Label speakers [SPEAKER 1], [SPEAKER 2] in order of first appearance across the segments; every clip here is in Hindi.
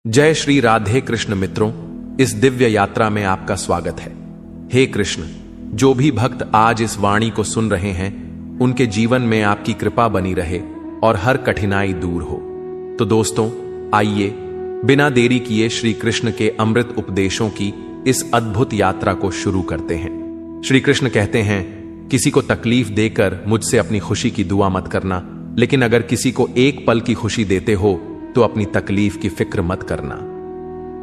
[SPEAKER 1] जय श्री राधे कृष्ण मित्रों, इस दिव्य यात्रा में आपका स्वागत है। हे कृष्ण, जो भी भक्त आज इस वाणी को सुन रहे हैं उनके जीवन में आपकी कृपा बनी रहे और हर कठिनाई दूर हो। तो दोस्तों, आइए बिना देरी किए श्री कृष्ण के अमृत उपदेशों की इस अद्भुत यात्रा को शुरू करते हैं। श्री कृष्ण कहते हैं, किसी को तकलीफ देकर मुझसे अपनी खुशी की दुआ मत करना, लेकिन अगर किसी को एक पल की खुशी देते हो तो अपनी तकलीफ की फिक्र मत करना।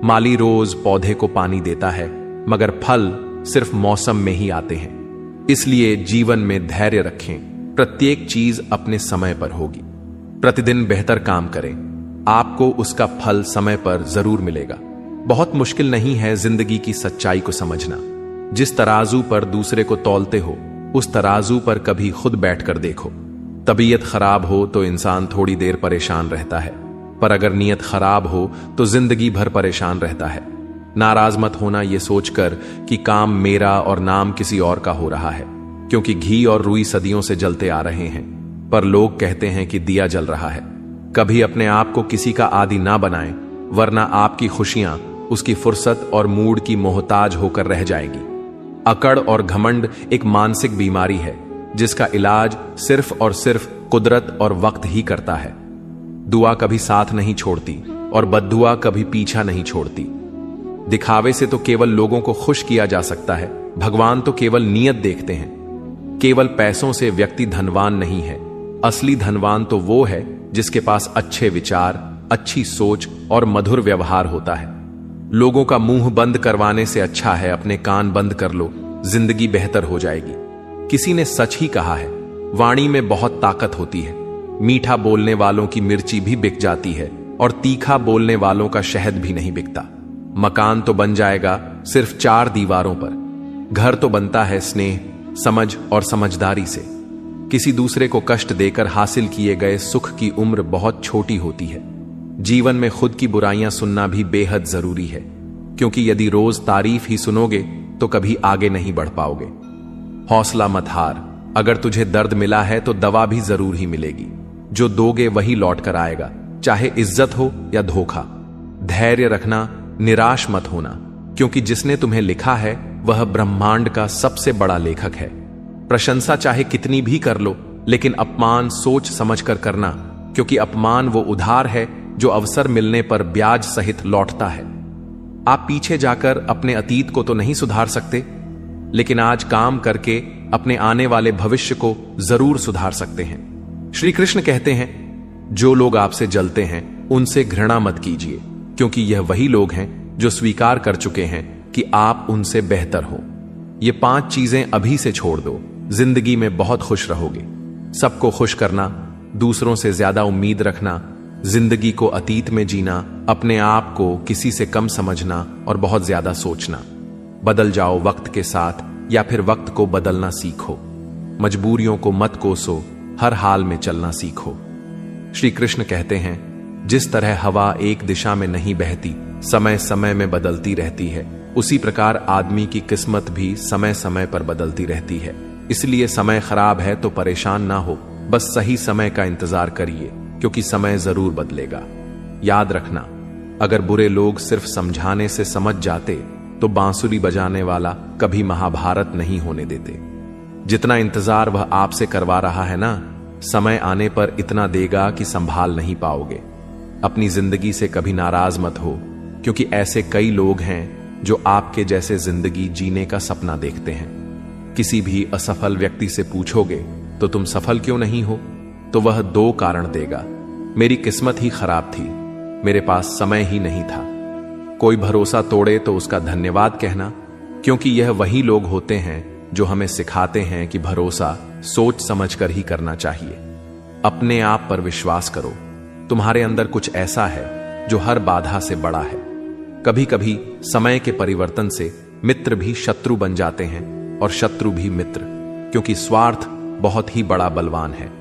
[SPEAKER 1] माली रोज पौधे को पानी देता है, मगर फल सिर्फ मौसम में ही आते हैं। इसलिए जीवन में धैर्य रखें, प्रत्येक चीज अपने समय पर होगी। प्रतिदिन बेहतर काम करें, आपको उसका फल समय पर जरूर मिलेगा। बहुत मुश्किल नहीं है जिंदगी की सच्चाई को समझना। जिस तराजू पर दूसरे को तौलते हो, उस तराजू पर कभी खुद बैठकर देखो। तबीयत खराब हो तो इंसान थोड़ी देर परेशान रहता है, पर अगर नीयत खराब हो तो जिंदगी भर परेशान रहता है। नाराज मत होना ये सोचकर कि काम मेरा और नाम किसी और का हो रहा है, क्योंकि घी और रुई सदियों से जलते आ रहे हैं, पर लोग कहते हैं कि दिया जल रहा है। कभी अपने आप को किसी का आदी ना बनाएं, वरना आपकी खुशियां उसकी फुर्सत और मूड की मोहताज होकर रह जाएगी। अकड़ और घमंड एक मानसिक बीमारी है, जिसका इलाज सिर्फ और सिर्फ कुदरत और वक्त ही करता है। दुआ कभी साथ नहीं छोड़ती और बद्दुआ कभी पीछा नहीं छोड़ती। दिखावे से तो केवल लोगों को खुश किया जा सकता है, भगवान तो केवल नीयत देखते हैं। केवल पैसों से व्यक्ति धनवान नहीं है, असली धनवान तो वो है जिसके पास अच्छे विचार, अच्छी सोच और मधुर व्यवहार होता है। लोगों का मुंह बंद करवाने से अच्छा है अपने कान बंद कर लो, जिंदगी बेहतर हो जाएगी। किसी ने सच ही कहा है, वाणी में बहुत ताकत होती है। मीठा बोलने वालों की मिर्ची भी बिक जाती है और तीखा बोलने वालों का शहद भी नहीं बिकता। मकान तो बन जाएगा सिर्फ 4 दीवारों पर, घर तो बनता है स्नेह, समझ और समझदारी से। किसी दूसरे को कष्ट देकर हासिल किए गए सुख की उम्र बहुत छोटी होती है। जीवन में खुद की बुराइयां सुनना भी बेहद जरूरी है, क्योंकि यदि रोज तारीफ ही सुनोगे तो कभी आगे नहीं बढ़ पाओगे। हौसला मत हार, अगर तुझे दर्द मिला है तो दवा भी जरूर ही मिलेगी। जो दोगे वही लौट कर आएगा, चाहे इज्जत हो या धोखा। धैर्य रखना, निराश मत होना, क्योंकि जिसने तुम्हें लिखा है वह ब्रह्मांड का सबसे बड़ा लेखक है। प्रशंसा चाहे कितनी भी कर लो, लेकिन अपमान सोच समझ कर करना, क्योंकि अपमान वो उधार है जो अवसर मिलने पर ब्याज सहित लौटता है। आप पीछे जाकर अपने अतीत को तो नहीं सुधार सकते, लेकिन आज काम करके अपने आने वाले भविष्य को जरूर सुधार सकते हैं। श्री कृष्ण कहते हैं, जो लोग आपसे जलते हैं उनसे घृणा मत कीजिए, क्योंकि यह वही लोग हैं जो स्वीकार कर चुके हैं कि आप उनसे बेहतर हो। ये 5 चीजें अभी से छोड़ दो, जिंदगी में बहुत खुश रहोगे। सबको खुश करना, दूसरों से ज्यादा उम्मीद रखना, जिंदगी को अतीत में जीना, अपने आप को किसी से कम समझना और बहुत ज्यादा सोचना। बदल जाओ वक्त के साथ, या फिर वक्त को बदलना सीखो। मजबूरियों को मत कोसो, हर हाल में चलना सीखो। श्री कृष्ण कहते हैं, जिस तरह हवा एक दिशा में नहीं बहती, समय समय में बदलती रहती है, उसी प्रकार आदमी की किस्मत भी समय समय पर बदलती रहती है। इसलिए समय खराब है तो परेशान ना हो, बस सही समय का इंतजार करिए, क्योंकि समय जरूर बदलेगा। याद रखना, अगर बुरे लोग सिर्फ समझाने से समझ जाते तो बांसुरी बजाने वाला कभी महाभारत नहीं होने देते। जितना इंतजार वह आपसे करवा रहा है ना, समय आने पर इतना देगा कि संभाल नहीं पाओगे। अपनी जिंदगी से कभी नाराज मत हो, क्योंकि ऐसे कई लोग हैं जो आपके जैसे जिंदगी जीने का सपना देखते हैं। किसी भी असफल व्यक्ति से पूछोगे तो तुम सफल क्यों नहीं हो, तो वह 2 कारण देगा। मेरी किस्मत ही खराब थी, मेरे पास समय ही नहीं था। कोई भरोसा तोड़े तो उसका धन्यवाद कहना, क्योंकि यह वही लोग होते हैं जो हमें सिखाते हैं कि भरोसा सोच समझकर ही करना चाहिए। अपने आप पर विश्वास करो, तुम्हारे अंदर कुछ ऐसा है जो हर बाधा से बड़ा है। कभी कभी समय के परिवर्तन से मित्र भी शत्रु बन जाते हैं और शत्रु भी मित्र, क्योंकि स्वार्थ बहुत ही बड़ा बलवान है।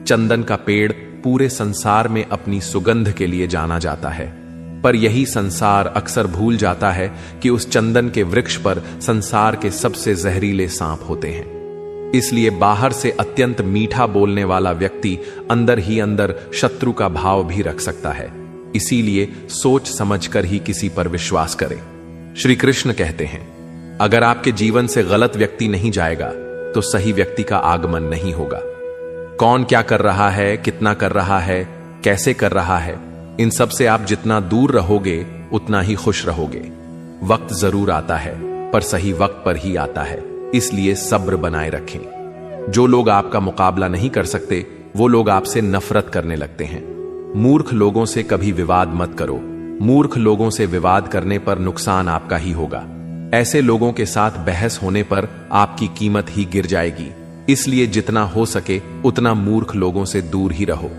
[SPEAKER 1] चंदन का पेड़ पूरे संसार में अपनी सुगंध के लिए जाना जाता है, पर यही संसार अक्सर भूल जाता है कि उस चंदन के वृक्ष पर संसार के सबसे जहरीले सांप होते हैं। इसलिए बाहर से अत्यंत मीठा बोलने वाला व्यक्ति अंदर ही अंदर शत्रु का भाव भी रख सकता है। इसीलिए सोच समझकर ही किसी पर विश्वास करें। श्री कृष्ण कहते हैं, अगर आपके जीवन से गलत व्यक्ति नहीं जाएगा तो सही व्यक्ति का आगमन नहीं होगा। कौन क्या कर रहा है, कितना कर रहा है, कैसे कर रहा है, इन सब से आप जितना दूर रहोगे उतना ही खुश रहोगे। वक्त जरूर आता है, पर सही वक्त पर ही आता है, इसलिए सब्र बनाए रखें। जो लोग आपका मुकाबला नहीं कर सकते वो लोग आपसे नफरत करने लगते हैं। मूर्ख लोगों से कभी विवाद मत करो। मूर्ख लोगों से विवाद करने पर नुकसान आपका ही होगा। ऐसे लोगों के साथ बहस होने पर आपकी कीमत ही गिर जाएगी। इसलिए जितना हो सके उतना मूर्ख लोगों से दूर ही रहो।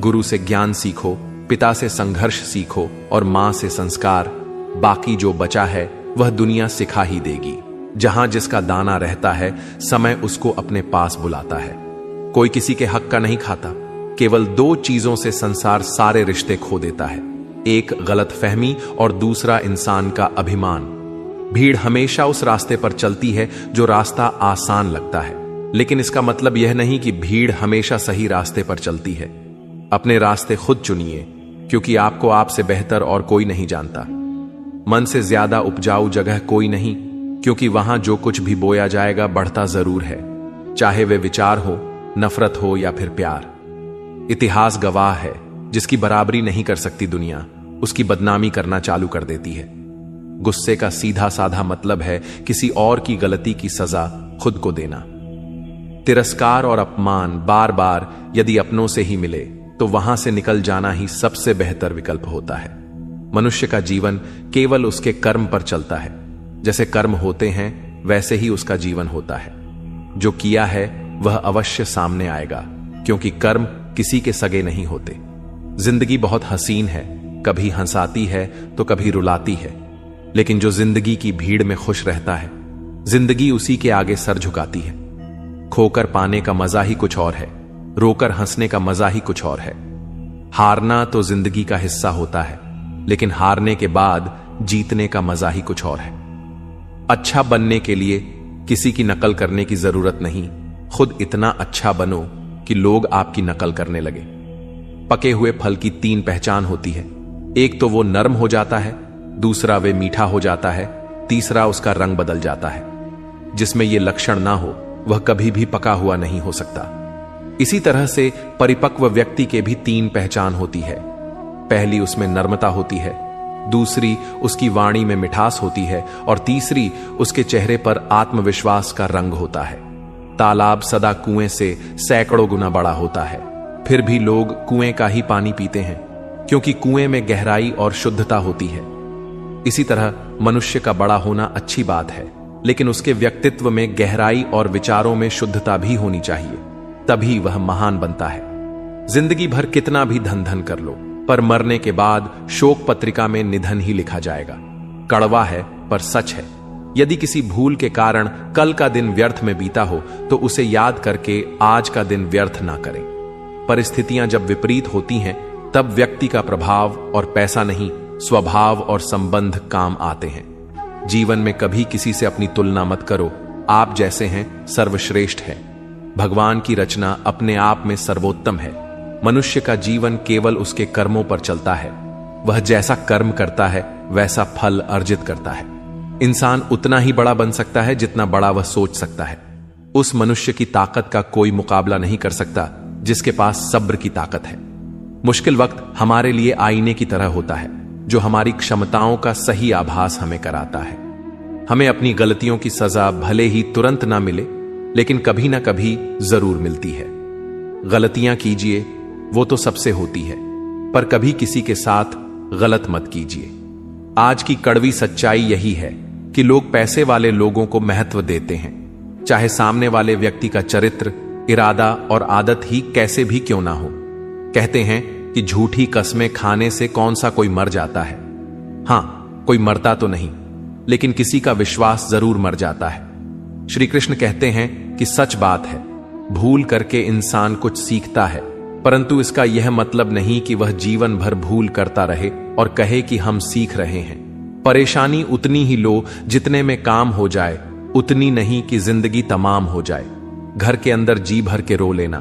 [SPEAKER 1] गुरु से ज्ञान सीखो, पिता से संघर्ष सीखो और मां से संस्कार। बाकी जो बचा है वह दुनिया सिखा ही देगी। जहां जिसका दाना रहता है समय उसको अपने पास बुलाता है। कोई किसी के हक का नहीं खाता। केवल दो चीजों से संसार सारे रिश्ते खो देता है, एक गलतफहमी और दूसरा इंसान का अभिमान। भीड़ हमेशा उस रास्ते पर चलती है जो रास्ता आसान लगता है, लेकिन इसका मतलब यह नहीं कि भीड़ हमेशा सही रास्ते पर चलती है। अपने रास्ते खुद चुनिए, क्योंकि आपको आपसे बेहतर और कोई नहीं जानता। मन से ज्यादा उपजाऊ जगह कोई नहीं, क्योंकि वहां जो कुछ भी बोया जाएगा बढ़ता जरूर है, चाहे वे विचार हो, नफरत हो या फिर प्यार। इतिहास गवाह है, जिसकी बराबरी नहीं कर सकती दुनिया, उसकी बदनामी करना चालू कर देती है। गुस्से का सीधा साधा मतलब है किसी और की गलती की सजा खुद को देना। तिरस्कार और अपमान बार बार यदि अपनों से ही मिले तो वहां से निकल जाना ही सबसे बेहतर विकल्प होता है। मनुष्य का जीवन केवल उसके कर्म पर चलता है। जैसे कर्म होते हैं वैसे ही उसका जीवन होता है। जो किया है वह अवश्य सामने आएगा, क्योंकि कर्म किसी के सगे नहीं होते। जिंदगी बहुत हसीन है, कभी हंसाती है तो कभी रुलाती है, लेकिन जो जिंदगी की भीड़ में खुश रहता है, जिंदगी उसी के आगे सर झुकाती है। खोकर पाने का मजा ही कुछ और है, रोकर हंसने का मजा ही कुछ और है। हारना तो जिंदगी का हिस्सा होता है, लेकिन हारने के बाद जीतने का मजा ही कुछ और है। अच्छा बनने के लिए किसी की नकल करने की जरूरत नहीं, खुद इतना अच्छा बनो कि लोग आपकी नकल करने लगे। पके हुए फल की 3 पहचान होती है, एक तो वो नरम हो जाता है, दूसरा वे मीठा हो जाता है, तीसरा उसका रंग बदल जाता है। जिसमें ये लक्षण ना हो वह कभी भी पका हुआ नहीं हो सकता। इसी तरह से परिपक्व व्यक्ति के भी 3 पहचान होती है। पहली उसमें नर्मता होती है, दूसरी उसकी वाणी में मिठास होती है और तीसरी उसके चेहरे पर आत्मविश्वास का रंग होता है। तालाब सदा कुएं से सैकड़ों गुना बड़ा होता है, फिर भी लोग कुएं का ही पानी पीते हैं, क्योंकि कुएं में गहराई और शुद्धता होती है। इसी तरह मनुष्य का बड़ा होना अच्छी बात है, लेकिन उसके व्यक्तित्व में गहराई और विचारों में शुद्धता भी होनी चाहिए, तभी वह महान बनता है। जिंदगी भर कितना भी धन धन कर लो, पर मरने के बाद शोक पत्रिका में निधन ही लिखा जाएगा। कड़वा है पर सच है। यदि किसी भूल के कारण कल का दिन व्यर्थ में बीता हो तो उसे याद करके आज का दिन व्यर्थ ना करें। परिस्थितियां जब विपरीत होती हैं तब व्यक्ति का प्रभाव और पैसा नहीं, स्वभाव और संबंध काम आते हैं। जीवन में कभी किसी से अपनी तुलना मत करो। आप जैसे हैं सर्वश्रेष्ठ है। भगवान की रचना अपने आप में सर्वोत्तम है। मनुष्य का जीवन केवल उसके कर्मों पर चलता है। वह जैसा कर्म करता है वैसा फल अर्जित करता है। इंसान उतना ही बड़ा बन सकता है जितना बड़ा वह सोच सकता है। उस मनुष्य की ताकत का कोई मुकाबला नहीं कर सकता जिसके पास सब्र की ताकत है। मुश्किल वक्त हमारे लिए आईने की तरह होता है, जो हमारी क्षमताओं का सही आभास हमें कराता है। हमें अपनी गलतियों की सजा भले ही तुरंत ना मिले, लेकिन कभी ना कभी जरूर मिलती है। गलतियां कीजिए, वो तो सबसे होती है, पर कभी किसी के साथ गलत मत कीजिए। आज की कड़वी सच्चाई यही है कि लोग पैसे वाले लोगों को महत्व देते हैं, चाहे सामने वाले व्यक्ति का चरित्र, इरादा और आदत ही कैसे भी क्यों ना हो। कहते हैं कि झूठी कस्में खाने से कौन सा कोई मर जाता है। हां, कोई मरता तो नहीं, लेकिन किसी का विश्वास जरूर मर जाता है। श्री कृष्ण कहते हैं कि सच बात है, भूल करके इंसान कुछ सीखता है, परंतु इसका यह मतलब नहीं कि वह जीवन भर भूल करता रहे और कहे कि हम सीख रहे हैं। परेशानी उतनी ही लो जितने में काम हो जाए, उतनी नहीं कि जिंदगी तमाम हो जाए। घर के अंदर जी भर के रो लेना,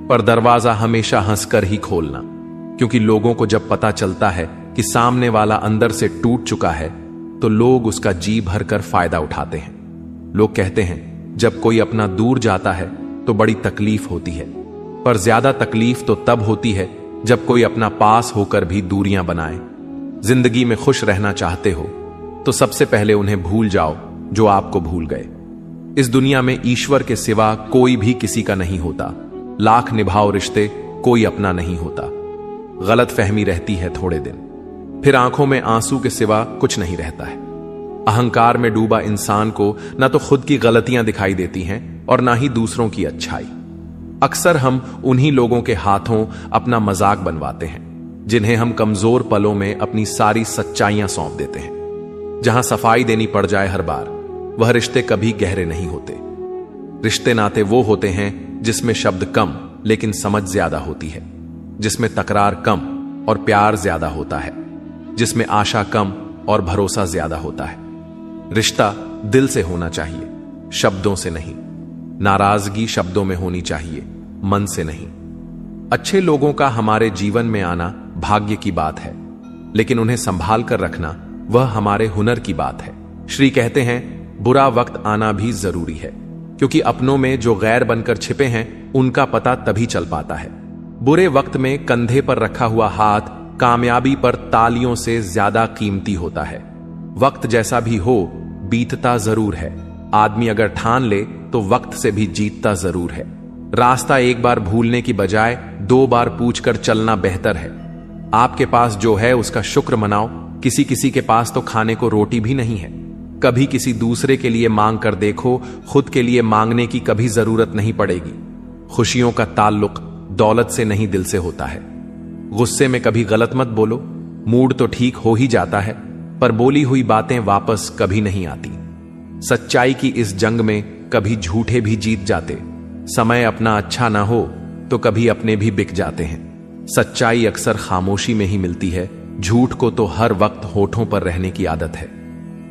[SPEAKER 1] पर दरवाजा हमेशा हंसकर ही खोलना। क्योंकि लोगों को जब पता चलता है कि सामने वाला अंदर से टूट चुका है तो लोग उसका जी भरकर फायदा उठाते हैं। लोग कहते हैं जब कोई अपना दूर जाता है तो बड़ी तकलीफ होती है, पर ज्यादा तकलीफ तो तब होती है जब कोई अपना पास होकर भी दूरियां बनाए। जिंदगी में खुश रहना चाहते हो तो सबसे पहले उन्हें भूल जाओ जो आपको भूल गए। इस दुनिया में ईश्वर के सिवा कोई भी किसी का नहीं होता। लाख निभाओ रिश्ते, कोई अपना नहीं होता। गलत फहमी रहती है थोड़े दिन, फिर आंखों में आंसू के सिवा कुछ नहीं रहता है। अहंकार में डूबा इंसान को ना तो खुद की गलतियां दिखाई देती हैं और ना ही दूसरों की अच्छाई। अक्सर हम उन्हीं लोगों के हाथों अपना मजाक बनवाते हैं जिन्हें हम कमजोर पलों में अपनी सारी सच्चाइयां सौंप देते हैं। जहां सफाई देनी पड़ जाए हर बार, वह रिश्ते कभी गहरे नहीं होते। रिश्ते नाते वो होते हैं जिसमें शब्द कम लेकिन समझ ज्यादा होती है, जिसमें तकरार कम और प्यार ज्यादा होता है, जिसमें आशा कम और भरोसा ज्यादा होता है। रिश्ता दिल से होना चाहिए, शब्दों से नहीं। नाराजगी शब्दों में होनी चाहिए, मन से नहीं। अच्छे लोगों का हमारे जीवन में आना भाग्य की बात है, लेकिन उन्हें संभाल कर रखना वह हमारे हुनर की बात है। श्री कहते हैं बुरा वक्त आना भी जरूरी है, क्योंकि अपनों में जो गैर बनकर छिपे हैं उनका पता तभी चल पाता है। बुरे वक्त में कंधे पर रखा हुआ हाथ कामयाबी पर तालियों से ज्यादा कीमती होता है। वक्त जैसा भी हो बीतता जरूर है। आदमी अगर ठान ले तो वक्त से भी जीतता जरूर है। रास्ता एक बार भूलने की बजाय 2 बार पूछकर चलना बेहतर है। आपके पास जो है उसका शुक्र मनाओ। किसी किसी के पास तो खाने को रोटी भी नहीं है। कभी किसी दूसरे के लिए मांग कर देखो, खुद के लिए मांगने की कभी जरूरत नहीं पड़ेगी। खुशियों का ताल्लुक दौलत से नहीं दिल से होता है। गुस्से में कभी गलत मत बोलो। मूड तो ठीक हो ही जाता है, पर बोली हुई बातें वापस कभी नहीं आती। सच्चाई की इस जंग में कभी झूठे भी जीत जाते। समय अपना अच्छा ना हो तो कभी अपने भी बिक जाते हैं। सच्चाई अक्सर खामोशी में ही मिलती है। झूठ को तो हर वक्त होठों पर रहने की आदत है।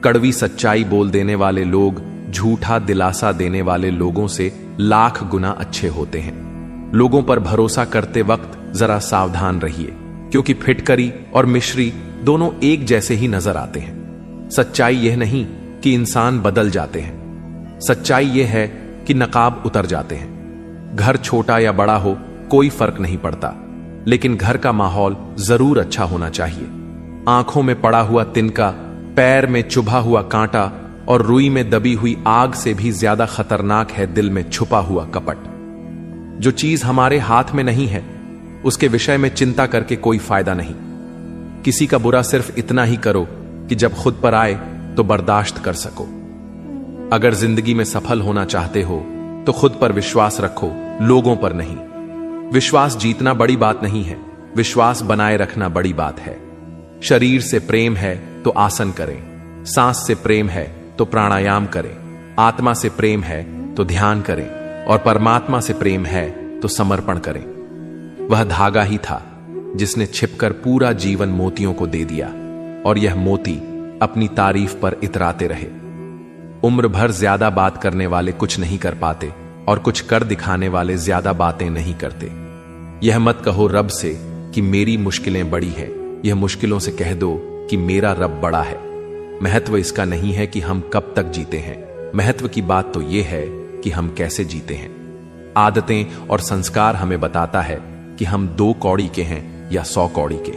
[SPEAKER 1] कड़वी सच्चाई बोल देने वाले लोग झूठा दिलासा देने वाले लोगों से लाख गुना अच्छे होते हैं। लोगों पर भरोसा करते वक्त जरा सावधान रहिए, क्योंकि फिटकरी और मिश्री दोनों एक जैसे ही नजर आते हैं। सच्चाई यह नहीं कि इंसान बदल जाते हैं, सच्चाई यह है कि नकाब उतर जाते हैं। घर छोटा या बड़ा हो कोई फर्क नहीं पड़ता, लेकिन घर का माहौल जरूर अच्छा होना चाहिए। आंखों में पड़ा हुआ तिनका, पैर में चुभा हुआ कांटा और रुई में दबी हुई आग से भी ज्यादा खतरनाक है दिल में छुपा हुआ कपट। जो चीज हमारे हाथ में नहीं है उसके विषय में चिंता करके कोई फायदा नहीं। किसी का बुरा सिर्फ इतना ही करो कि जब खुद पर आए तो बर्दाश्त कर सको। अगर जिंदगी में सफल होना चाहते हो तो खुद पर विश्वास रखो, लोगों पर नहीं। विश्वास जीतना बड़ी बात नहीं है, विश्वास बनाए रखना बड़ी बात है। शरीर से प्रेम है तो आसन करें, सांस से प्रेम है तो प्राणायाम करें, आत्मा से प्रेम है तो ध्यान करें और परमात्मा से प्रेम है तो समर्पण करें। वह धागा ही था जिसने छिपकर पूरा जीवन मोतियों को दे दिया, और यह मोती अपनी तारीफ पर इतराते रहे। उम्र भर ज्यादा बात करने वाले कुछ नहीं कर पाते, और कुछ कर दिखाने वाले ज्यादा बातें नहीं करते। यह मत कहो रब से कि मेरी मुश्किलें बड़ी है, यह मुश्किलों से कह दो कि मेरा रब बड़ा है। महत्व इसका नहीं है कि हम कब तक जीते हैं, महत्व की बात तो यह है कि हम कैसे जीते हैं। आदतें और संस्कार हमें बताता है कि हम 2 कौड़ी के हैं या 100 कौड़ी के।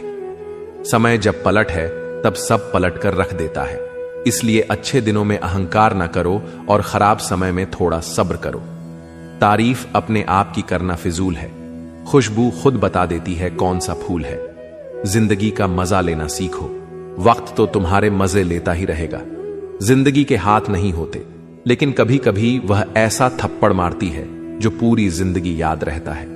[SPEAKER 1] समय जब पलट है तब सब पलट कर रख देता है। इसलिए अच्छे दिनों में अहंकार ना करो और खराब समय में थोड़ा सब्र करो। तारीफ अपने आप की करना फिजूल है, खुशबू खुद बता देती है कौन सा फूल है। जिंदगी का मजा लेना सीखो, वक्त तो तुम्हारे मजे लेता ही रहेगा। जिंदगी के हाथ नहीं होते, लेकिन कभी कभी वह ऐसा थप्पड़ मारती है जो पूरी जिंदगी याद रहता है।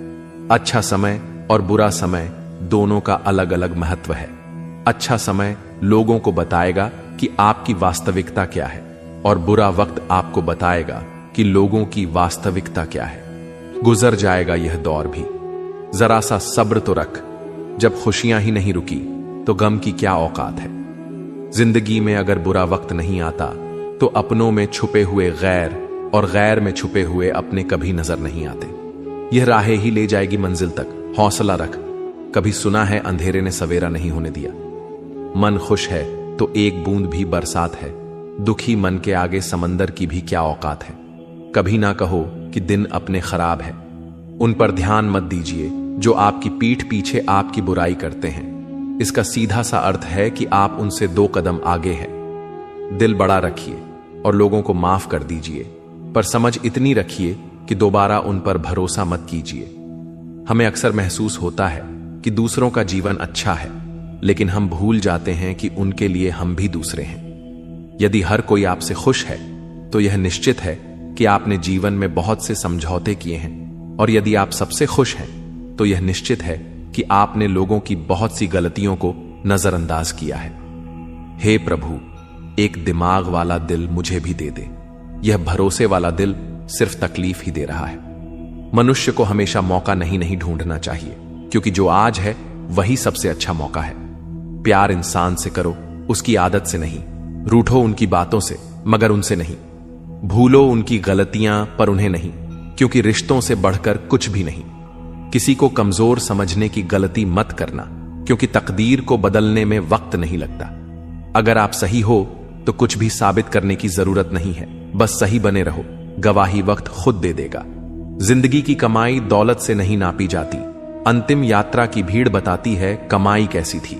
[SPEAKER 1] अच्छा समय और बुरा समय दोनों का अलग अलग महत्व है। अच्छा समय लोगों को बताएगा कि आपकी वास्तविकता क्या है, और बुरा वक्त आपको बताएगा कि लोगों की वास्तविकता क्या है। गुजर जाएगा यह दौर भी, जरा सा सब्र तो रख। जब खुशियां ही नहीं रुकी तो गम की क्या औकात है। जिंदगी में अगर बुरा वक्त नहीं आता तो अपनों में छुपे हुए गैर और गैर में छुपे हुए अपने कभी नजर नहीं आते। यह राहें ही ले जाएगी मंजिल तक। हौसला रख, कभी सुना है अंधेरे ने सवेरा नहीं होने दिया। मन खुश है तो एक बूंद भी बरसात है, दुखी मन के आगे समंदर की भी क्या औकात है। कभी ना कहो कि दिन अपने खराब है, उन पर ध्यान मत दीजिए जो आपकी पीठ पीछे आपकी बुराई करते हैं। इसका सीधा सा अर्थ है कि आप उनसे 2 कदम आगे हैं। दिल बड़ा रखिए और लोगों को माफ कर दीजिए, पर समझ इतनी रखिए कि दोबारा उन पर भरोसा मत कीजिए। हमें अक्सर महसूस होता है कि दूसरों का जीवन अच्छा है, लेकिन हम भूल जाते हैं कि उनके लिए हम भी दूसरे हैं। यदि हर कोई आपसे खुश है तो यह निश्चित है कि आपने जीवन में बहुत से समझौते किए हैं, और यदि आप सबसे खुश हैं तो यह निश्चित है कि आपने लोगों की बहुत सी गलतियों को नजरअंदाज किया है। हे प्रभु, एक दिमाग वाला दिल मुझे भी दे दे। यह भरोसे वाला दिल सिर्फ तकलीफ ही दे रहा है। मनुष्य को हमेशा मौका नहीं ढूंढना चाहिए, क्योंकि जो आज है वही सबसे अच्छा मौका है। प्यार इंसान से करो, उसकी आदत से नहीं। रूठो उनकी बातों से, मगर उनसे नहीं। भूलो उनकी गलतियां, पर उन्हें नहीं, क्योंकि रिश्तों से बढ़कर कुछ भी नहीं। किसी को कमजोर समझने की गलती मत करना, क्योंकि तकदीर को बदलने में वक्त नहीं लगता। अगर आप सही हो तो कुछ भी साबित करने की जरूरत नहीं है, बस सही बने रहो। गवाही वक्त खुद दे देगा। जिंदगी की कमाई दौलत से नहीं नापी जाती। अंतिम यात्रा की भीड़ बताती है कमाई कैसी थी।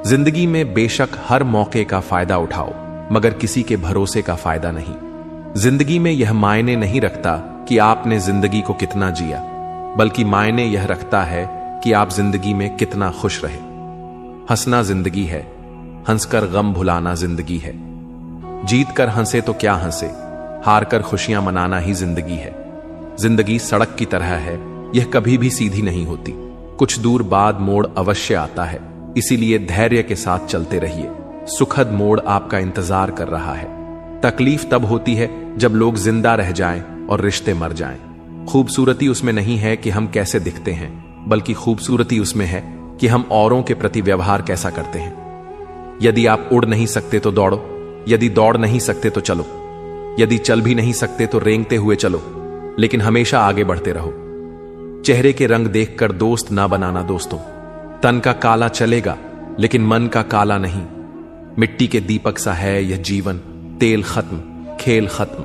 [SPEAKER 1] जिंदगी में बेशक हर मौके का फायदा उठाओ, मगर किसी के भरोसे का फायदा नहीं। जिंदगी में यह मायने नहीं रखता कि आपने जिंदगी को कितना जिया, बल्कि मायने यह रखता है कि आप जिंदगी में कितना खुश रहे। हंसना जिंदगी है, हंसकर गम भुलाना जिंदगी है। जीत कर हंसे तो क्या हंसे, हार कर खुशियां मनाना ही जिंदगी है। जिंदगी सड़क की तरह है, यह कभी भी सीधी नहीं होती। कुछ दूर बाद मोड़ अवश्य आता है, इसीलिए धैर्य के साथ चलते रहिए। सुखद मोड़ आपका इंतजार कर रहा है। तकलीफ तब होती है जब लोग जिंदा रह जाएं और रिश्ते मर जाएं। खूबसूरती उसमें नहीं है कि हम कैसे दिखते हैं, बल्कि खूबसूरती उसमें है कि हम औरों के प्रति व्यवहार कैसा करते हैं। यदि आप उड़ नहीं सकते तो दौड़ो, यदि दौड़ नहीं सकते तो चलो, यदि चल भी नहीं सकते तो रेंगते हुए चलो, लेकिन हमेशा आगे बढ़ते रहो। चेहरे के रंग देखकर दोस्त ना बनाना दोस्तों। तन का काला चलेगा, लेकिन मन का काला नहीं। मिट्टी के दीपक सा है यह जीवन, तेल खत्म, खेल खत्म।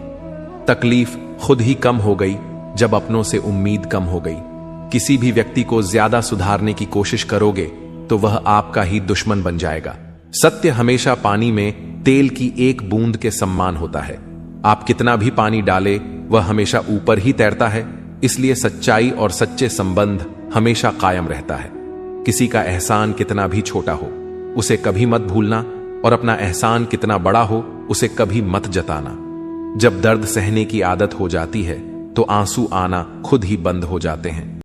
[SPEAKER 1] तकलीफ खुद ही कम हो गई जब अपनों से उम्मीद कम हो गई। किसी भी व्यक्ति को ज्यादा सुधारने की कोशिश करोगे तो वह आपका ही दुश्मन बन जाएगा। सत्य हमेशा पानी में तेल की एक बूंद के समान होता है। आप कितना भी पानी डाले वह हमेशा ऊपर ही तैरता है। इसलिए सच्चाई और सच्चे संबंध हमेशा कायम रहता है। किसी का एहसान कितना भी छोटा हो उसे कभी मत भूलना, और अपना एहसान कितना बड़ा हो उसे कभी मत जताना। जब दर्द सहने की आदत हो जाती है तो आंसू आना खुद ही बंद हो जाते हैं।